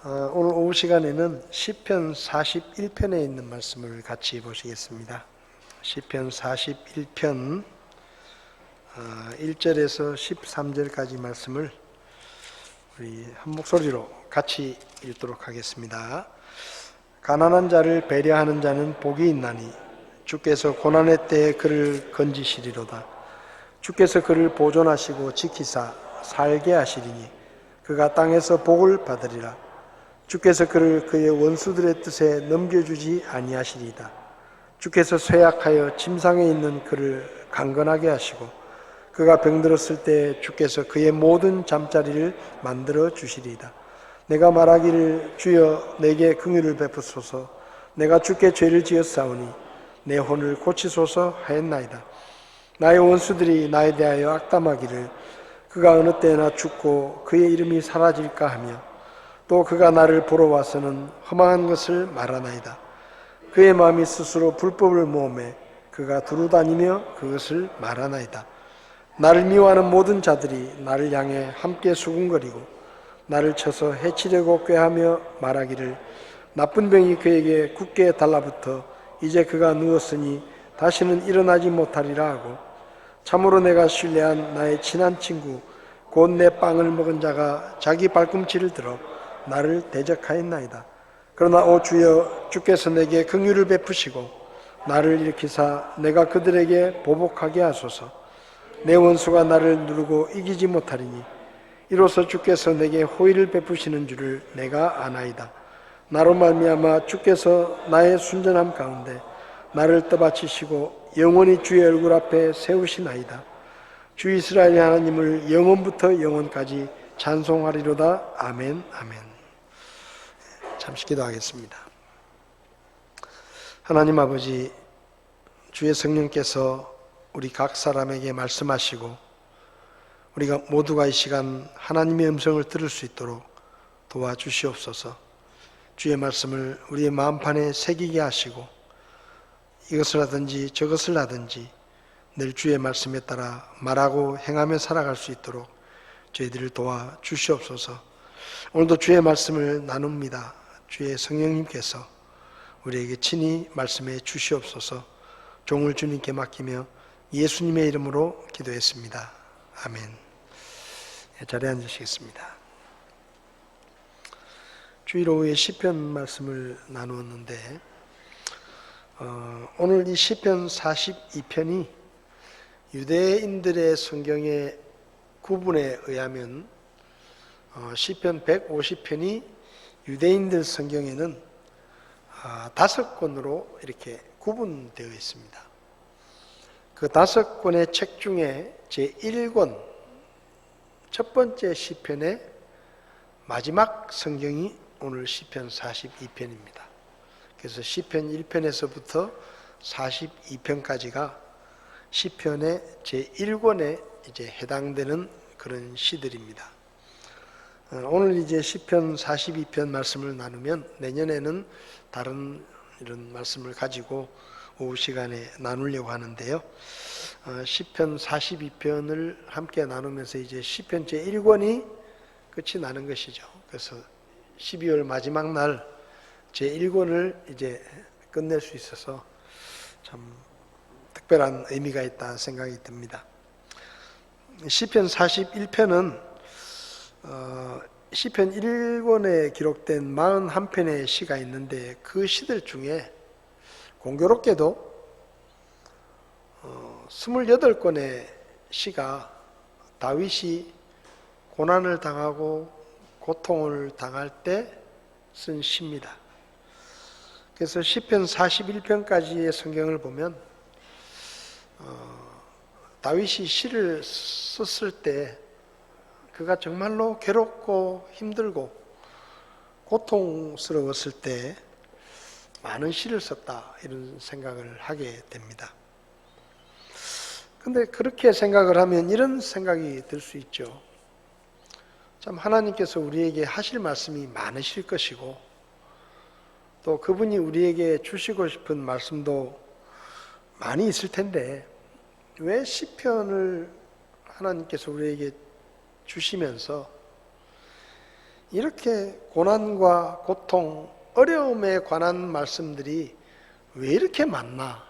오늘 오후 시간에는 시편 41편에 있는 말씀을 같이 보시겠습니다. 시편 41편 1절에서 13절까지 말씀을 우리 한 목소리로 같이 읽도록 하겠습니다. 가난한 자를 배려하는 자는 복이 있나니 주께서 고난의 때에 그를 건지시리로다. 주께서 그를 보존하시고 지키사 살게 하시리니 그가 땅에서 복을 받으리라. 주께서 그를 그의 원수들의 뜻에 넘겨주지 아니하시리이다. 주께서 쇠약하여 침상에 있는 그를 강건하게 하시고 그가 병들었을 때 주께서 그의 모든 잠자리를 만들어 주시리이다. 내가 말하기를 주여 내게 긍휼을 베푸소서. 내가 주께 죄를 지었사오니 내 혼을 고치소서 하였나이다. 나의 원수들이 나에 대하여 악담하기를 그가 어느 때나 죽고 그의 이름이 사라질까 하며 또 그가 나를 보러 와서는 험한 것을 말하나이다. 그의 마음이 스스로 불법을 모험해 그가 두루다니며 그것을 말하나이다. 나를 미워하는 모든 자들이 나를 향해 함께 수군거리고 나를 쳐서 해치려고 꾀하며 말하기를 나쁜 병이 그에게 굳게 달라붙어 이제 그가 누웠으니 다시는 일어나지 못하리라 하고 참으로 내가 신뢰한 나의 친한 친구 곧 내 빵을 먹은 자가 자기 발꿈치를 들어 나를 대적하였나이다. 그러나 오 주여 주께서 내게 긍휼을 베푸시고 나를 일으키사 내가 그들에게 보복하게 하소서. 내 원수가 나를 누르고 이기지 못하리니 이로써 주께서 내게 호의를 베푸시는 줄을 내가 아나이다. 나로 말미암아 주께서 나의 순전함 가운데 나를 떠받치시고 영원히 주의 얼굴 앞에 세우시나이다. 주 이스라엘 하나님을 영원부터 영원까지 찬송하리로다. 아멘 아멘. 잠시 기도하겠습니다. 하나님 아버지, 주의 성령께서 우리 각 사람에게 말씀하시고 우리가 모두가 이 시간 하나님의 음성을 들을 수 있도록 도와주시옵소서. 주의 말씀을 우리의 마음판에 새기게 하시고 이것을 하든지 저것을 하든지 늘 주의 말씀에 따라 말하고 행하며 살아갈 수 있도록 저희들을 도와주시옵소서. 오늘도 주의 말씀을 나눕니다. 주의 성령님께서 우리에게 친히 말씀해 주시옵소서. 종을 주님께 맡기며 예수님의 이름으로 기도했습니다. 아멘. 자리에 앉으시겠습니다. 주일 오후에 시편 말씀을 나누었는데 오늘 이 시편 42편이 유대인들의 성경의 구분에 의하면 시편 150편이 유대인들 성경에는 5권으로 이렇게 구분되어 있습니다. 그 5권의 책 중에 제1권 첫 번째 시편의 마지막 성경이 오늘 시편 42편입니다. 그래서 시편 1편에서부터 42편까지가 시편의 제1권에 이제 해당되는 그런 시들입니다. 오늘 이제 시편 42편 말씀을 나누면 내년에는 다른 이런 말씀을 가지고 오후 시간에 나누려고 하는데요. 시편 42편을 함께 나누면서 이제 시편 제1권이 끝이 나는 것이죠. 그래서 12월 마지막 날 제1권을 이제 끝낼 수 있어서 참 특별한 의미가 있다 생각이 듭니다. 시편 41편은 시편 1권에 기록된 41편의 시가 있는데 그 시들 중에 공교롭게도 28권의 시가 다윗이 고난을 당하고 고통을 당할 때 쓴 시입니다. 그래서 시편 41편까지의 성경을 보면 다윗이 시를 썼을 때 그가 정말로 괴롭고 힘들고 고통스러웠을 때 많은 시를 썼다 이런 생각을 하게 됩니다. 근데 그렇게 생각을 하면 이런 생각이 들 수 있죠. 참 하나님께서 우리에게 하실 말씀이 많으실 것이고 또 그분이 우리에게 주시고 싶은 말씀도 많이 있을 텐데 왜 시편을 하나님께서 우리에게 주시면서 이렇게 고난과 고통, 어려움에 관한 말씀들이 왜 이렇게 많나?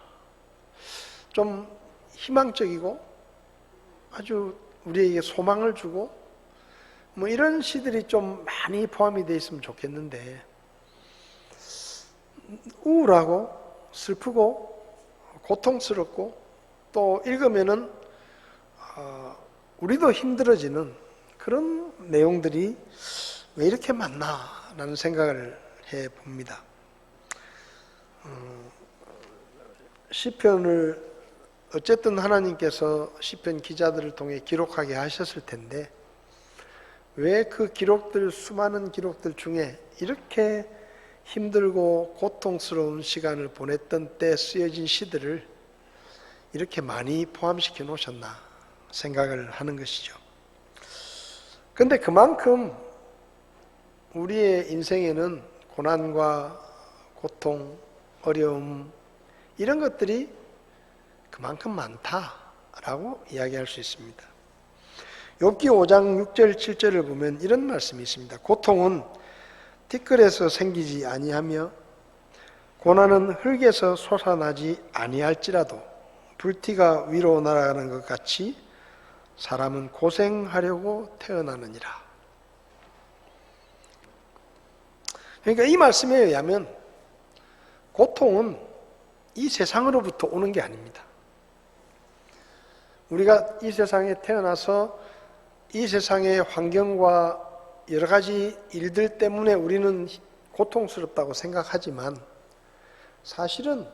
좀 희망적이고 아주 우리에게 소망을 주고 뭐 이런 시들이 좀 많이 포함이 되어 있으면 좋겠는데, 우울하고 슬프고 고통스럽고 또 읽으면은 우리도 힘들어지는 그런 내용들이 왜 이렇게 많나라는 생각을 해봅니다. 시편을 어쨌든 하나님께서 시편 기자들을 통해 기록하게 하셨을 텐데, 왜 그 기록들, 수많은 기록들 중에 이렇게 힘들고 고통스러운 시간을 보냈던 때 쓰여진 시들을 이렇게 많이 포함시켜 놓으셨나 생각을 하는 것이죠. 그런데 그만큼 우리의 인생에는 고난과 고통, 어려움 이런 것들이 그만큼 많다라고 이야기할 수 있습니다. 욥기 5장 6절 7절을 보면 이런 말씀이 있습니다. 고통은 티끌에서 생기지 아니하며 고난은 흙에서 솟아나지 아니할지라도 불티가 위로 날아가는 것 같이 사람은 고생하려고 태어나느니라. 그러니까 이 말씀에 의하면 고통은 이 세상으로부터 오는 게 아닙니다. 우리가 이 세상에 태어나서 이 세상의 환경과 여러 가지 일들 때문에 우리는 고통스럽다고 생각하지만, 사실은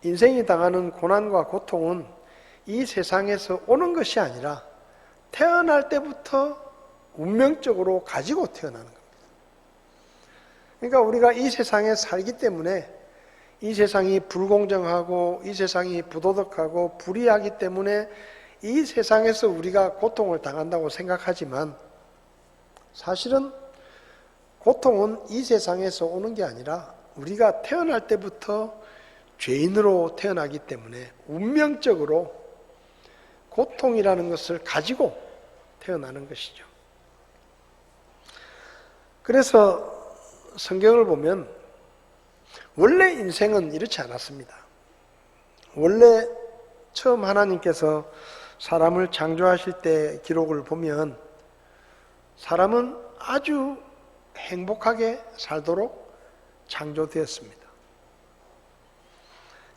인생이 당하는 고난과 고통은 이 세상에서 오는 것이 아니라 태어날 때부터 운명적으로 가지고 태어나는 겁니다. 그러니까 우리가 이 세상에 살기 때문에 이 세상이 불공정하고 이 세상이 부도덕하고 불의하기 때문에 이 세상에서 우리가 고통을 당한다고 생각하지만, 사실은 고통은 이 세상에서 오는 게 아니라 우리가 태어날 때부터 죄인으로 태어나기 때문에 운명적으로 고통이라는 것을 가지고 태어나는 것이죠. 그래서 성경을 보면 원래 인생은 이렇지 않았습니다. 원래 처음 하나님께서 사람을 창조하실 때 기록을 보면 사람은 아주 행복하게 살도록 창조되었습니다.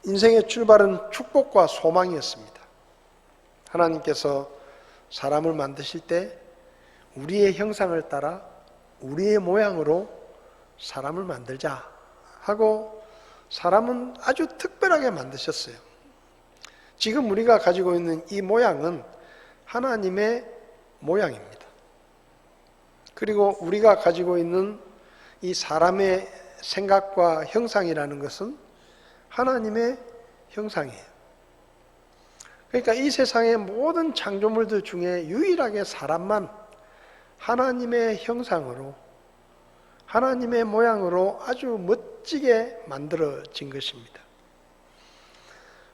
인생의 출발은 축복과 소망이었습니다. 하나님께서 사람을 만드실 때 우리의 형상을 따라 우리의 모양으로 사람을 만들자 하고 사람은 아주 특별하게 만드셨어요. 지금 우리가 가지고 있는 이 모양은 하나님의 모양입니다. 그리고 우리가 가지고 있는 이 사람의 생각과 형상이라는 것은 하나님의 형상이에요. 그러니까 이 세상의 모든 창조물들 중에 유일하게 사람만 하나님의 형상으로, 하나님의 모양으로 아주 멋지게 만들어진 것입니다.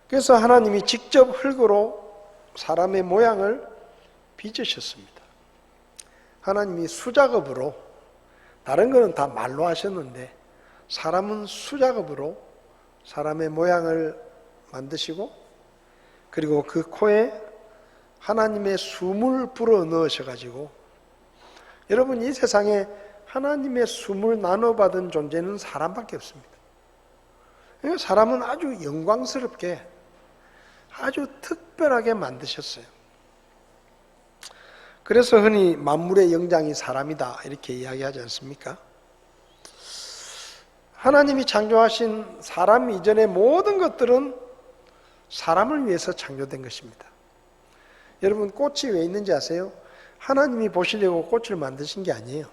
그래서 하나님이 직접 흙으로 사람의 모양을 빚으셨습니다. 하나님이 수작업으로, 다른 거는 다 말로 하셨는데 사람은 수작업으로 사람의 모양을 만드시고, 그리고 그 코에 하나님의 숨을 불어 넣으셔가지고, 여러분 이 세상에 하나님의 숨을 나눠받은 존재는 사람밖에 없습니다. 그러니까 사람은 아주 영광스럽게 아주 특별하게 만드셨어요. 그래서 흔히 만물의 영장이 사람이다 이렇게 이야기하지 않습니까? 하나님이 창조하신 사람 이전의 모든 것들은 사람을 위해서 창조된 것입니다. 여러분 꽃이 왜 있는지 아세요? 하나님이 보시려고 꽃을 만드신 게 아니에요.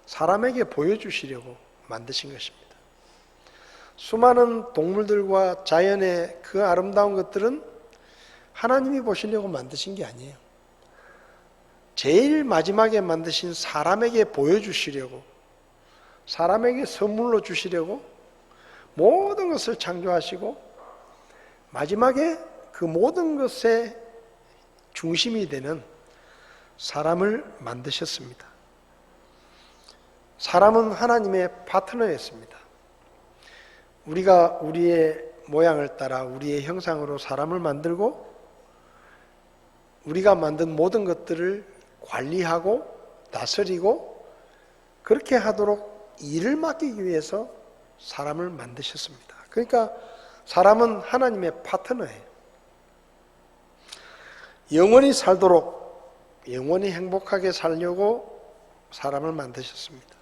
사람에게 보여주시려고 만드신 것입니다. 수많은 동물들과 자연의 그 아름다운 것들은 하나님이 보시려고 만드신 게 아니에요. 제일 마지막에 만드신 사람에게 보여주시려고, 사람에게 선물로 주시려고 모든 것을 창조하시고 마지막에 그 모든 것의 중심이 되는 사람을 만드셨습니다. 사람은 하나님의 파트너였습니다. 우리가 우리의 모양을 따라 우리의 형상으로 사람을 만들고 우리가 만든 모든 것들을 관리하고 다스리고 그렇게 하도록 일을 맡기기 위해서 사람을 만드셨습니다. 그러니까 사람은 하나님의 파트너예요. 영원히 살도록 영원히 행복하게 살려고 사람을 만드셨습니다.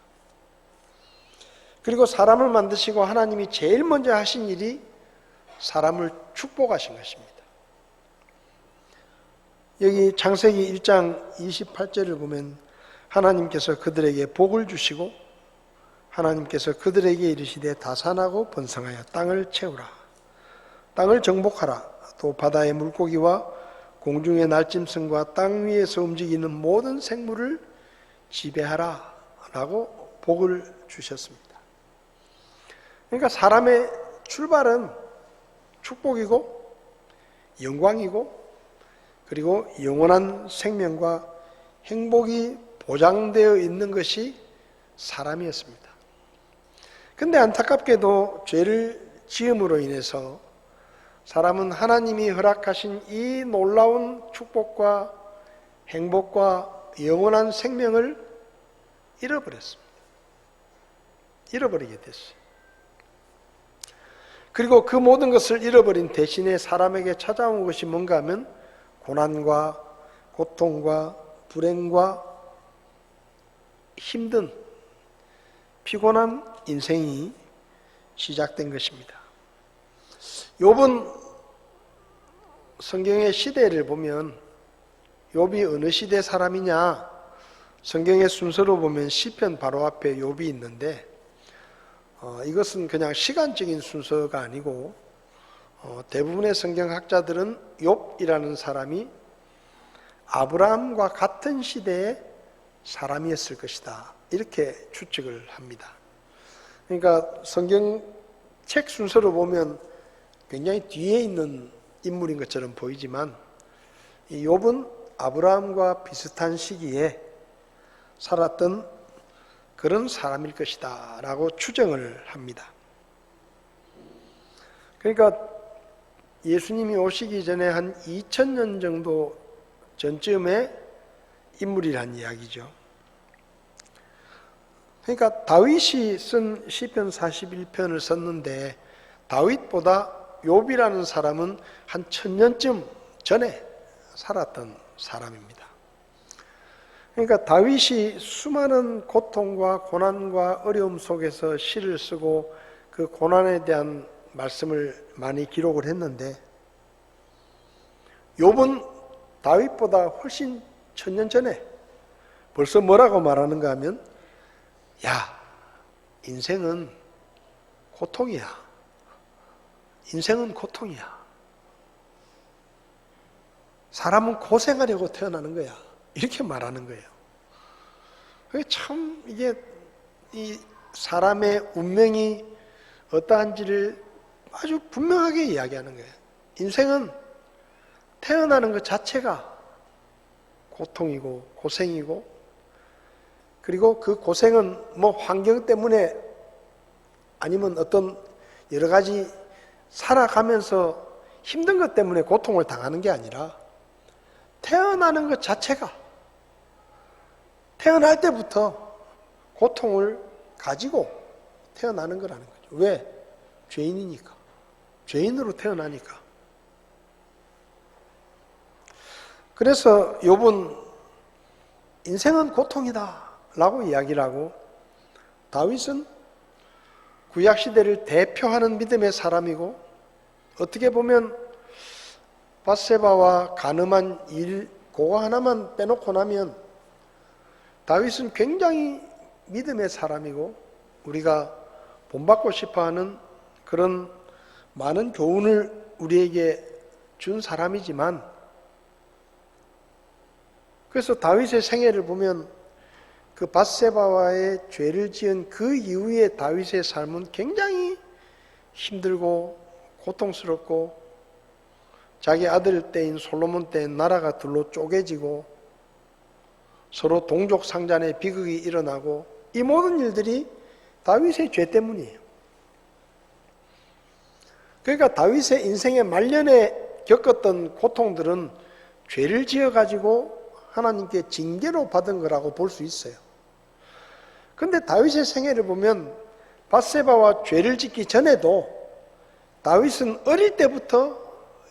그리고 사람을 만드시고 하나님이 제일 먼저 하신 일이 사람을 축복하신 것입니다. 여기 창세기 1장 28절을 보면 하나님께서 그들에게 복을 주시고 하나님께서 그들에게 이르시되 다산하고 번성하여 땅을 채우라. 땅을 정복하라. 또 바다의 물고기와 공중의 날짐승과 땅 위에서 움직이는 모든 생물을 지배하라 라고 복을 주셨습니다. 그러니까 사람의 출발은 축복이고 영광이고 그리고 영원한 생명과 행복이 보장되어 있는 것이 사람이었습니다. 근데 안타깝게도 죄를 지음으로 인해서 사람은 하나님이 허락하신 이 놀라운 축복과 행복과 영원한 생명을 잃어버렸습니다. 잃어버리게 됐어요. 그리고 그 모든 것을 잃어버린 대신에 사람에게 찾아온 것이 뭔가 하면 고난과 고통과 불행과 힘든 피곤한 인생이 시작된 것입니다. 욥은 성경의 시대를 보면 욥이 어느 시대 사람이냐? 성경의 순서로 보면 시편 바로 앞에 욥이 있는데 이것은 그냥 시간적인 순서가 아니고 대부분의 성경학자들은 욥이라는 사람이 아브라함과 같은 시대의 사람이었을 것이다. 이렇게 추측을 합니다. 그러니까 성경책 순서로 보면 굉장히 뒤에 있는 인물인 것처럼 보이지만 이 욥은 아브라함과 비슷한 시기에 살았던 그런 사람일 것이다 라고 추정을 합니다. 그러니까 예수님이 오시기 전에 한 2000년 정도 전쯤의 인물이란 이야기죠. 그러니까 다윗이 쓴 시편 41편을 썼는데 다윗보다 욥이라는 사람은 한 1000년쯤 전에 살았던 사람입니다. 그러니까 다윗이 수많은 고통과 고난과 어려움 속에서 시를 쓰고 그 고난에 대한 말씀을 많이 기록을 했는데 욥은 다윗보다 훨씬 1000년 전에 벌써 뭐라고 말하는가 하면 야, 인생은 고통이야. 인생은 고통이야. 사람은 고생하려고 태어나는 거야. 이렇게 말하는 거예요. 참 이게 이 사람의 운명이 어떠한지를 아주 분명하게 이야기하는 거예요. 인생은 태어나는 것 자체가 고통이고 고생이고 그리고 그 고생은 뭐 환경 때문에 아니면 어떤 여러 가지 살아가면서 힘든 것 때문에 고통을 당하는 게 아니라 태어나는 것 자체가 태어날 때부터 고통을 가지고 태어나는 거라는 거죠. 왜? 죄인이니까. 죄인으로 태어나니까. 그래서 욥은 인생은 고통이다 라고 이야기를 하고 다윗은 구약시대를 대표하는 믿음의 사람이고 어떻게 보면 밧세바와 간음한 일 그거 하나만 빼놓고 나면 다윗은 굉장히 믿음의 사람이고 우리가 본받고 싶어하는 그런 많은 교훈을 우리에게 준 사람이지만 그래서 다윗의 생애를 보면 그 밧세바와의 죄를 지은 그 이후에 다윗의 삶은 굉장히 힘들고 고통스럽고 자기 아들 때인 솔로몬 때엔 나라가 둘로 쪼개지고 서로 동족 상잔의 비극이 일어나고 이 모든 일들이 다윗의 죄 때문이에요. 그러니까 다윗의 인생의 말년에 겪었던 고통들은 죄를 지어가지고 하나님께 징계로 받은 거라고 볼 수 있어요. 그런데 다윗의 생애를 보면 밧세바와 죄를 짓기 전에도 다윗은 어릴 때부터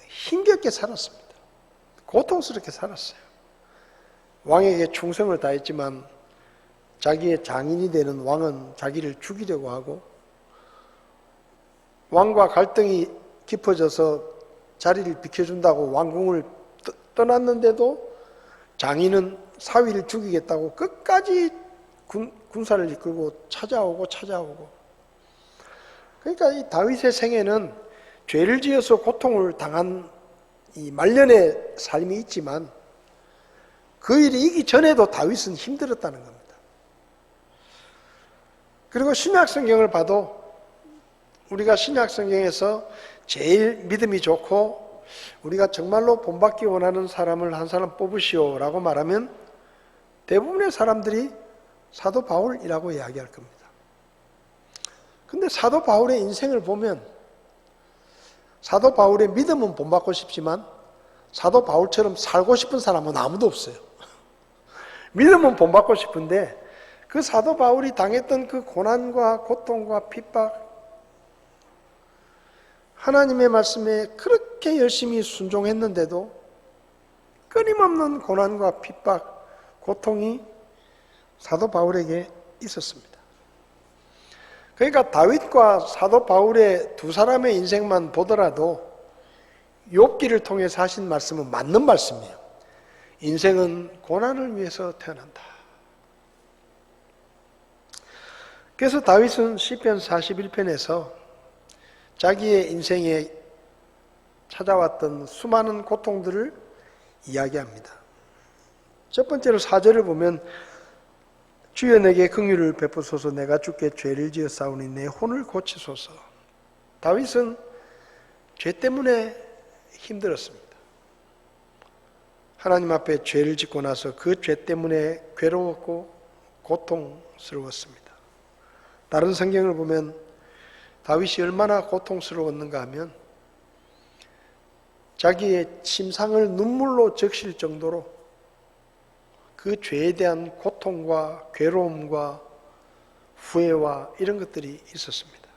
힘겹게 살았습니다. 고통스럽게 살았어요. 왕에게 충성을 다했지만 자기의 장인이 되는 왕은 자기를 죽이려고 하고, 왕과 갈등이 깊어져서 자리를 비켜준다고 왕궁을 떠났는데도 장인은 사위를 죽이겠다고 끝까지 군사를 이끌고 찾아오고. 그러니까 이 다윗의 생애는 죄를 지어서 고통을 당한 이 말년의 삶이 있지만 그 일이 있기 전에도 다윗은 힘들었다는 겁니다. 그리고 신약성경을 봐도 우리가 신약성경에서 제일 믿음이 좋고 우리가 정말로 본받기 원하는 사람을 한 사람 뽑으시오 라고 말하면 대부분의 사람들이 사도 바울이라고 이야기할 겁니다. 근데 사도 바울의 인생을 보면 사도 바울의 믿음은 본받고 싶지만 사도 바울처럼 살고 싶은 사람은 아무도 없어요. 믿음은 본받고 싶은데 그 사도 바울이 당했던 그 고난과 고통과 핍박, 하나님의 말씀에 그렇게 열심히 순종했는데도 끊임없는 고난과 핍박, 고통이 사도 바울에게 있었습니다. 그러니까 다윗과 사도 바울의 두 사람의 인생만 보더라도 욥기를 통해서 하신 말씀은 맞는 말씀이에요. 인생은 고난을 위해서 태어난다. 그래서 다윗은 시편 41편에서 자기의 인생에 찾아왔던 수많은 고통들을 이야기합니다. 첫 번째로 4절을 보면 주여 내게 긍휼을 베푸소서 내가 주께 죄를 지었사오니 내 혼을 고치소서. 다윗은 죄 때문에 힘들었습니다. 하나님 앞에 죄를 짓고 나서 그 죄 때문에 괴로웠고 고통스러웠습니다. 다른 성경을 보면 다윗이 얼마나 고통스러웠는가 하면 자기의 침상을 눈물로 적실 정도로 그 죄에 대한 고통과 괴로움과 후회와 이런 것들이 있었습니다.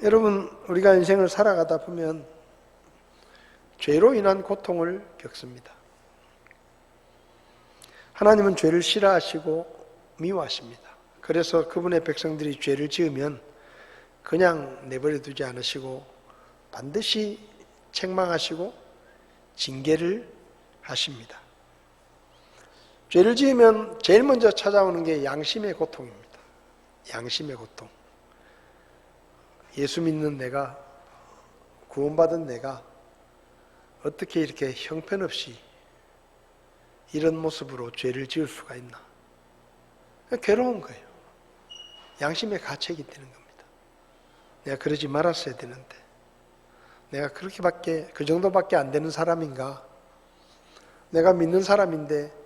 여러분, 우리가 인생을 살아가다 보면 죄로 인한 고통을 겪습니다. 하나님은 죄를 싫어하시고 미워하십니다. 그래서 그분의 백성들이 죄를 지으면 그냥 내버려 두지 않으시고 반드시 책망하시고 징계를 하십니다. 죄를 지으면 제일 먼저 찾아오는 게 양심의 고통입니다. 양심의 고통. 예수 믿는 내가, 구원받은 내가 어떻게 이렇게 형편없이 이런 모습으로 죄를 지을 수가 있나? 괴로운 거예요. 양심의 가책이 되는 겁니다. 내가 그러지 말았어야 되는데, 내가 그 정도밖에 안 되는 사람인가? 내가 믿는 사람인데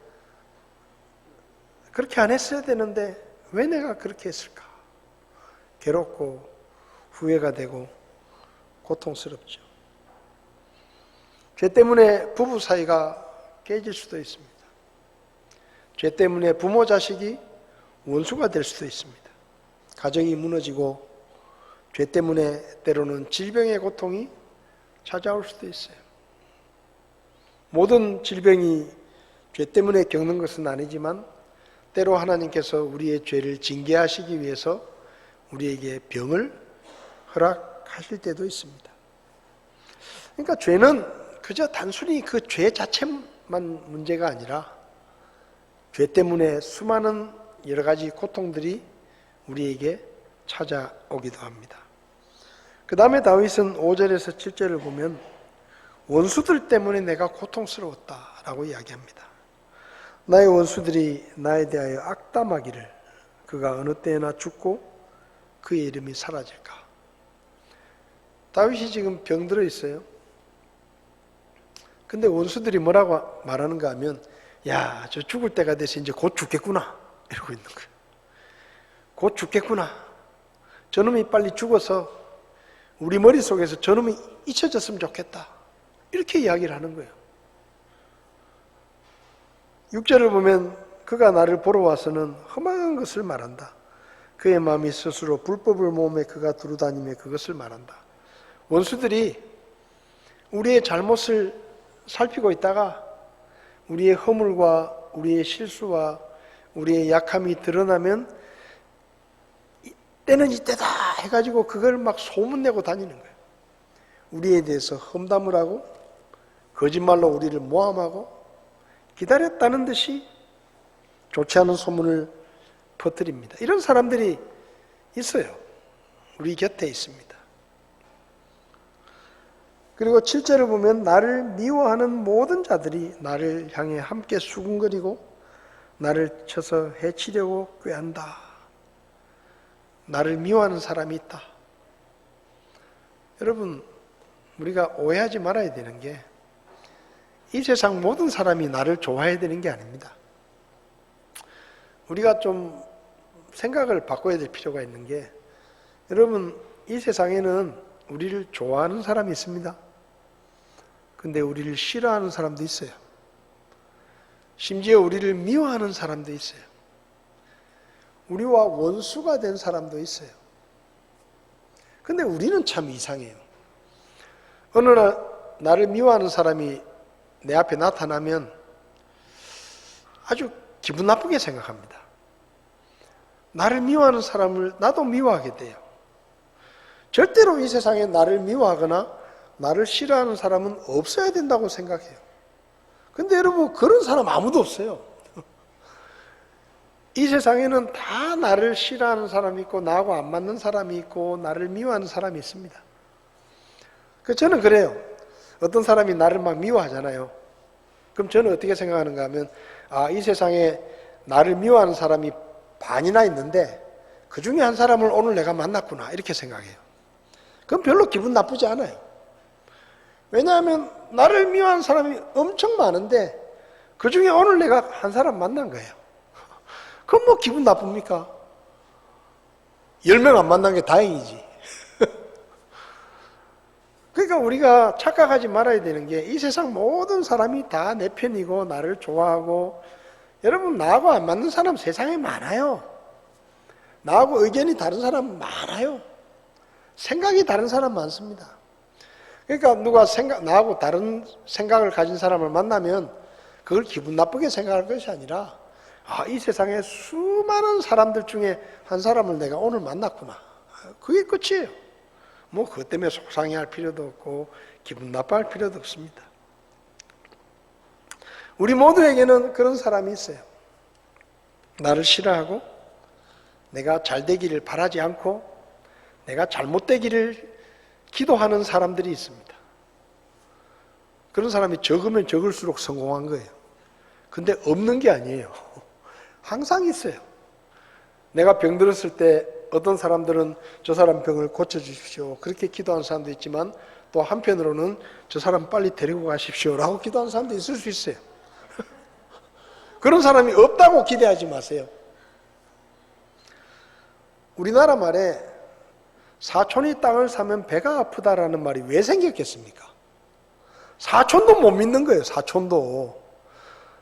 그렇게 안 했어야 되는데 왜 내가 그렇게 했을까? 괴롭고 후회가 되고 고통스럽죠. 죄 때문에 부부 사이가 깨질 수도 있습니다. 죄 때문에 부모 자식이 원수가 될 수도 있습니다. 가정이 무너지고 죄 때문에 때로는 질병의 고통이 찾아올 수도 있어요. 모든 질병이 죄 때문에 겪는 것은 아니지만 때로 하나님께서 우리의 죄를 징계하시기 위해서 우리에게 병을 허락하실 때도 있습니다. 그러니까 죄는 그저 단순히 그 죄 자체만 문제가 아니라 죄 때문에 수많은 여러 가지 고통들이 우리에게 찾아오기도 합니다. 그 다음에 다윗은 5절에서 7절을 보면 원수들 때문에 내가 고통스러웠다라고 이야기합니다. 나의 원수들이 나에 대하여 악담하기를 그가 어느 때나 죽고 그의 이름이 사라질까. 다윗이 지금 병들어 있어요. 근데 원수들이 뭐라고 말하는가 하면 야, 저 죽을 때가 돼서 이제 곧 죽겠구나. 이러고 있는 거예요. 곧 죽겠구나. 저놈이 빨리 죽어서 우리 머릿속에서 저놈이 잊혀졌으면 좋겠다. 이렇게 이야기를 하는 거예요. 6절을 보면 그가 나를 보러 와서는 험한 것을 말한다. 그의 마음이 스스로 불법을 모험에 그가 두루다니며 그것을 말한다. 원수들이 우리의 잘못을 살피고 있다가 우리의 허물과 우리의 실수와 우리의 약함이 드러나면 때는 이때다 해가지고 그걸 막 소문내고 다니는 거예요. 우리에 대해서 험담을 하고 거짓말로 우리를 모함하고 기다렸다는 듯이 좋지 않은 소문을 퍼뜨립니다. 이런 사람들이 있어요. 우리 곁에 있습니다. 그리고 7절을 보면 나를 미워하는 모든 자들이 나를 향해 함께 수군거리고 나를 쳐서 해치려고 꾀한다. 나를 미워하는 사람이 있다. 여러분, 우리가 오해하지 말아야 되는 게 이 세상 모든 사람이 나를 좋아해야 되는 게 아닙니다. 우리가 좀 생각을 바꿔야 될 필요가 있는 게, 여러분, 이 세상에는 우리를 좋아하는 사람이 있습니다. 근데 우리를 싫어하는 사람도 있어요. 심지어 우리를 미워하는 사람도 있어요. 우리와 원수가 된 사람도 있어요. 근데 우리는 참 이상해요. 어느 날 나를 미워하는 사람이 내 앞에 나타나면 아주 기분 나쁘게 생각합니다. 나를 미워하는 사람을 나도 미워하게 돼요. 절대로 이 세상에 나를 미워하거나 나를 싫어하는 사람은 없어야 된다고 생각해요. 근데 여러분, 그런 사람 아무도 없어요. 이 세상에는 다 나를 싫어하는 사람이 있고 나하고 안 맞는 사람이 있고 나를 미워하는 사람이 있습니다. 저는 그래요. 어떤 사람이 나를 막 미워하잖아요. 그럼 저는 어떻게 생각하는가 하면, 이 세상에 나를 미워하는 사람이 반이나 있는데 그 중에 한 사람을 오늘 내가 만났구나, 이렇게 생각해요. 그럼 별로 기분 나쁘지 않아요. 왜냐하면 나를 미워하는 사람이 엄청 많은데 그 중에 오늘 내가 한 사람 만난 거예요. 그럼 뭐 기분 나쁩니까? 10명 안 만난 게 다행이지. 그러니까 우리가 착각하지 말아야 되는 게, 이 세상 모든 사람이 다 내 편이고 나를 좋아하고, 여러분, 나하고 안 맞는 사람 세상에 많아요. 나하고 의견이 다른 사람 많아요. 생각이 다른 사람 많습니다. 그러니까 누가 나하고 다른 생각을 가진 사람을 만나면 그걸 기분 나쁘게 생각할 것이 아니라, 이 세상에 수많은 사람들 중에 한 사람을 내가 오늘 만났구나. 그게 끝이에요. 뭐 그것 때문에 속상해할 필요도 없고 기분 나빠할 필요도 없습니다. 우리 모두에게는 그런 사람이 있어요. 나를 싫어하고 내가 잘 되기를 바라지 않고 내가 잘못되기를 기도하는 사람들이 있습니다. 그런 사람이 적으면 적을수록 성공한 거예요. 근데 없는 게 아니에요. 항상 있어요. 내가 병들었을 때 어떤 사람들은 저 사람 병을 고쳐주십시오, 그렇게 기도하는 사람도 있지만, 또 한편으로는 저 사람 빨리 데리고 가십시오 라고 기도하는 사람도 있을 수 있어요. 그런 사람이 없다고 기대하지 마세요. 우리나라 말에 사촌이 땅을 사면 배가 아프다라는 말이 왜 생겼겠습니까? 사촌도 못 믿는 거예요.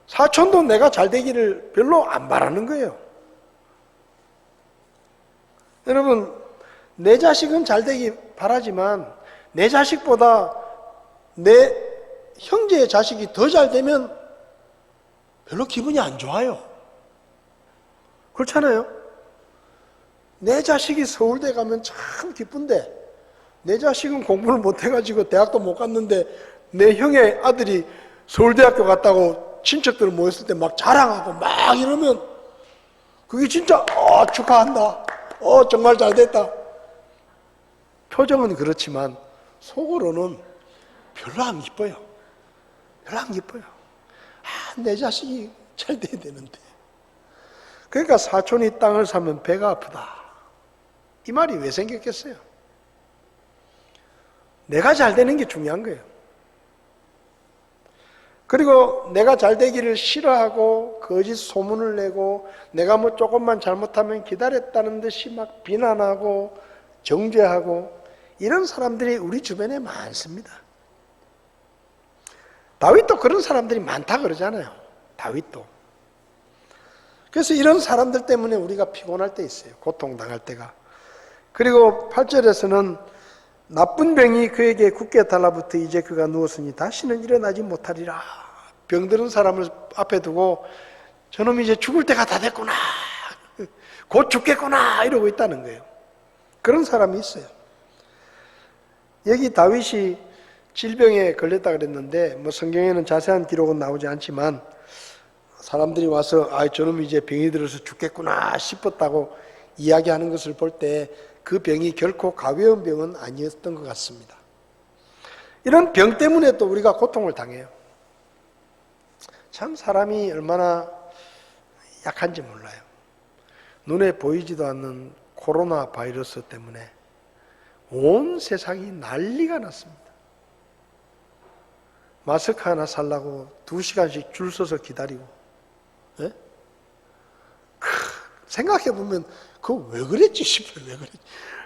사촌도 내가 잘 되기를 별로 안 바라는 거예요. 여러분, 내 자식은 잘 되기 바라지만 내 자식보다 내 형제의 자식이 더 잘 되면 별로 기분이 안 좋아요. 그렇잖아요? 내 자식이 서울대 가면 참 기쁜데, 내 자식은 공부를 못해가지고 대학도 못 갔는데 내 형의 아들이 서울대학교 갔다고 친척들 모였을 때 막 자랑하고 막 이러면 그게 진짜 축하한다, 정말 잘 됐다. 표정은 그렇지만 속으로는 별로 안 기뻐요. 별로 안 기뻐요. 내 자식이 잘 돼야 되는데. 그러니까 사촌이 땅을 사면 배가 아프다, 이 말이 왜 생겼겠어요? 내가 잘 되는 게 중요한 거예요. 그리고 내가 잘 되기를 싫어하고 거짓 소문을 내고 내가 뭐 조금만 잘못하면 기다렸다는 듯이 막 비난하고 정죄하고 이런 사람들이 우리 주변에 많습니다. 다윗도 그런 사람들이 많다 그러잖아요. 다윗도. 그래서 이런 사람들 때문에 우리가 피곤할 때 있어요. 고통당할 때가. 그리고 8절에서는 나쁜 병이 그에게 굳게 달라붙어 이제 그가 누웠으니 다시는 일어나지 못하리라. 병들은 사람을 앞에 두고 저놈 이제 죽을 때가 다 됐구나. 곧 죽겠구나. 이러고 있다는 거예요. 그런 사람이 있어요. 여기 다윗이 질병에 걸렸다 그랬는데 뭐 성경에는 자세한 기록은 나오지 않지만 사람들이 와서 저놈이 이제 병이 들어서 죽겠구나 싶었다고 이야기하는 것을 볼 때 그 병이 결코 가벼운 병은 아니었던 것 같습니다. 이런 병 때문에 또 우리가 고통을 당해요. 참 사람이 얼마나 약한지 몰라요. 눈에 보이지도 않는 코로나 바이러스 때문에 온 세상이 난리가 났습니다. 마스크 하나 살라고 2시간씩 줄 서서 기다리고, 예? 생각해보면 그거 왜 그랬지 싶어요. 왜 그랬지?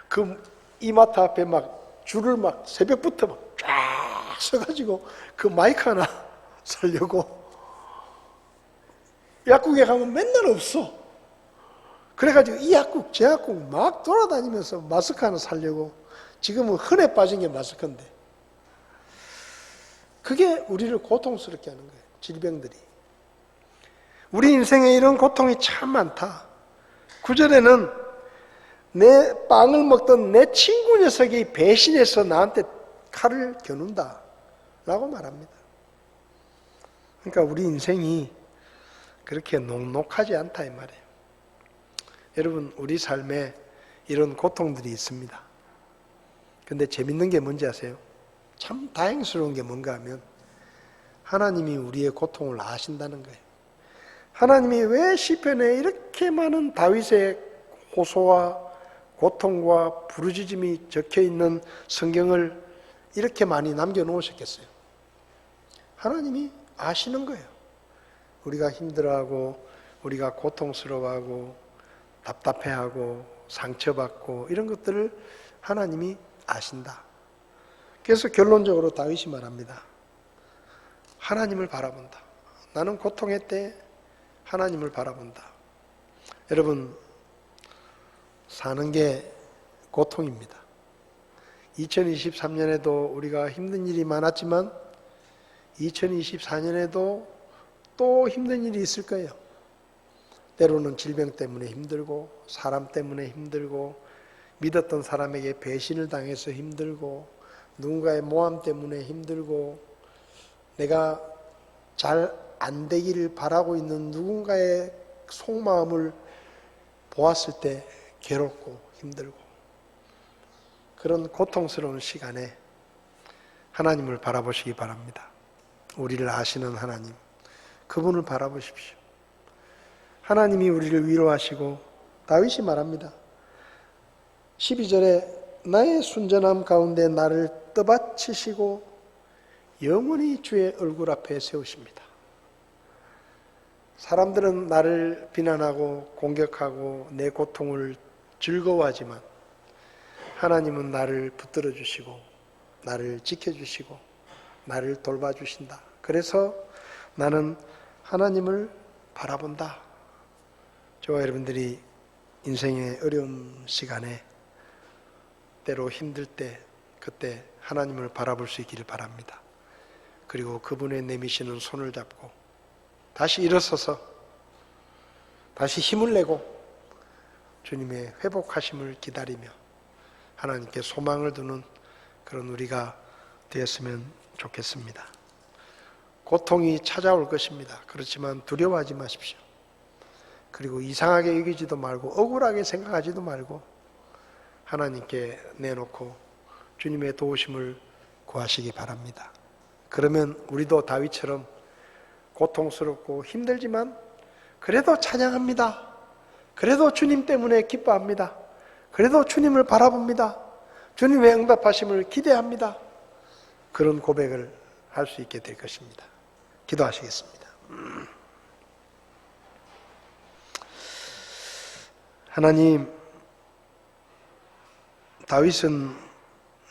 그 이마트 앞에 막 줄을 막 새벽부터 막 쫙 서가지고 그 마이크 하나 살려고 약국에 가면 맨날 없어. 그래가지고 이 약국 저 약국 막 돌아다니면서 마스크 하나 살려고. 지금은 흔해 빠진 게 마스크인데 그게 우리를 고통스럽게 하는 거예요. 질병들이. 우리 인생에 이런 고통이 참 많다. 9절에는 내 빵을 먹던 내 친구 녀석이 배신해서 나한테 칼을 겨눈다 라고 말합니다. 그러니까 우리 인생이 그렇게 녹록하지 않다 이 말이에요. 여러분, 우리 삶에 이런 고통들이 있습니다. 근데 재밌는 게 뭔지 아세요? 참 다행스러운 게 뭔가 하면 하나님이 우리의 고통을 아신다는 거예요. 하나님이 왜 시편에 이렇게 많은 다윗의 호소와 고통과 부르짖음이 적혀있는 성경을 이렇게 많이 남겨놓으셨겠어요? 하나님이 아시는 거예요. 우리가 힘들어하고 우리가 고통스러워하고 답답해하고 상처받고 이런 것들을 하나님이 아신다. 그래서 결론적으로 다윗이 말합니다. 하나님을 바라본다. 나는 고통의 때 하나님을 바라본다. 여러분, 사는 게 고통입니다. 2023년에도 우리가 힘든 일이 많았지만 2024년에도 또 힘든 일이 있을 거예요. 때로는 질병 때문에 힘들고 사람 때문에 힘들고 믿었던 사람에게 배신을 당해서 힘들고 누군가의 모함 때문에 힘들고 내가 잘 안 되기를 바라고 있는 누군가의 속마음을 보았을 때 괴롭고 힘들고 그런 고통스러운 시간에 하나님을 바라보시기 바랍니다. 우리를 아시는 하나님, 그분을 바라보십시오. 하나님이 우리를 위로하시고 다윗이 말합니다. 12절에 나의 순전함 가운데 나를 떠받치시고 영원히 주의 얼굴 앞에 세우십니다. 사람들은 나를 비난하고 공격하고 내 고통을 즐거워하지만 하나님은 나를 붙들어 주시고 나를 지켜주시고 나를 돌봐주신다. 그래서 나는 하나님을 바라본다. 저와 여러분들이 인생의 어려운 시간에 때로 힘들 때 그때 하나님을 바라볼 수 있기를 바랍니다. 그리고 그분의 내미시는 손을 잡고 다시 일어서서 다시 힘을 내고 주님의 회복하심을 기다리며 하나님께 소망을 두는 그런 우리가 되었으면 좋겠습니다. 고통이 찾아올 것입니다. 그렇지만 두려워하지 마십시오. 그리고 이상하게 여기지도 말고 억울하게 생각하지도 말고 하나님께 내놓고 주님의 도우심을 구하시기 바랍니다. 그러면 우리도 다윗처럼 고통스럽고 힘들지만 그래도 찬양합니다. 그래도 주님 때문에 기뻐합니다. 그래도 주님을 바라봅니다. 주님의 응답하심을 기대합니다. 그런 고백을 할 수 있게 될 것입니다. 기도하시겠습니다. 하나님, 다윗은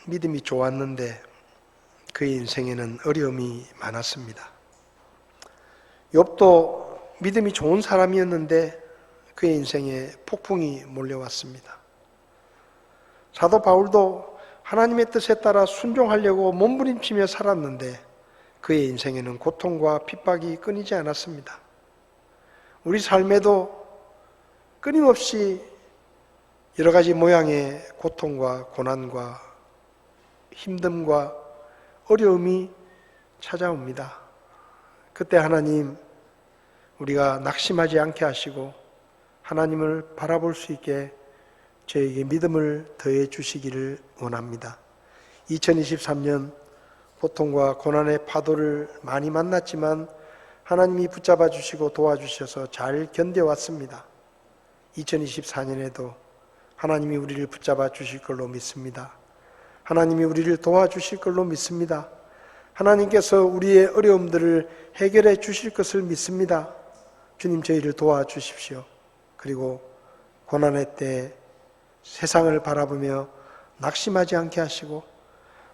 믿음이 좋았는데 그의 인생에는 어려움이 많았습니다. 욥도 믿음이 좋은 사람이었는데 그의 인생에 폭풍이 몰려왔습니다. 사도 바울도 하나님의 뜻에 따라 순종하려고 몸부림치며 살았는데 그의 인생에는 고통과 핍박이 끊이지 않았습니다. 우리 삶에도 끊임없이 여러 가지 모양의 고통과 고난과 힘듦과 어려움이 찾아옵니다. 그때 하나님, 우리가 낙심하지 않게 하시고 하나님을 바라볼 수 있게 저에게 믿음을 더해 주시기를 원합니다. 2023년 고통과 고난의 파도를 많이 만났지만 하나님이 붙잡아 주시고 도와주셔서 잘 견뎌왔습니다. 2024년에도 하나님이 우리를 붙잡아 주실 걸로 믿습니다. 하나님이 우리를 도와주실 걸로 믿습니다. 하나님께서 우리의 어려움들을 해결해 주실 것을 믿습니다. 주님, 저희를 도와주십시오. 그리고 고난의 때 세상을 바라보며 낙심하지 않게 하시고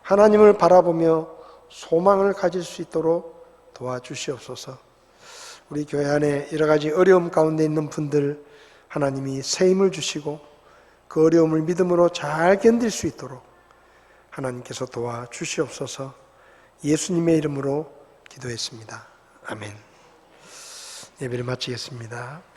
하나님을 바라보며 소망을 가질 수 있도록 도와주시옵소서. 우리 교회 안에 여러 가지 어려움 가운데 있는 분들 하나님이 새 힘을 주시고 그 어려움을 믿음으로 잘 견딜 수 있도록 하나님께서 도와주시옵소서. 예수님의 이름으로 기도했습니다. 아멘. 예배를 마치겠습니다.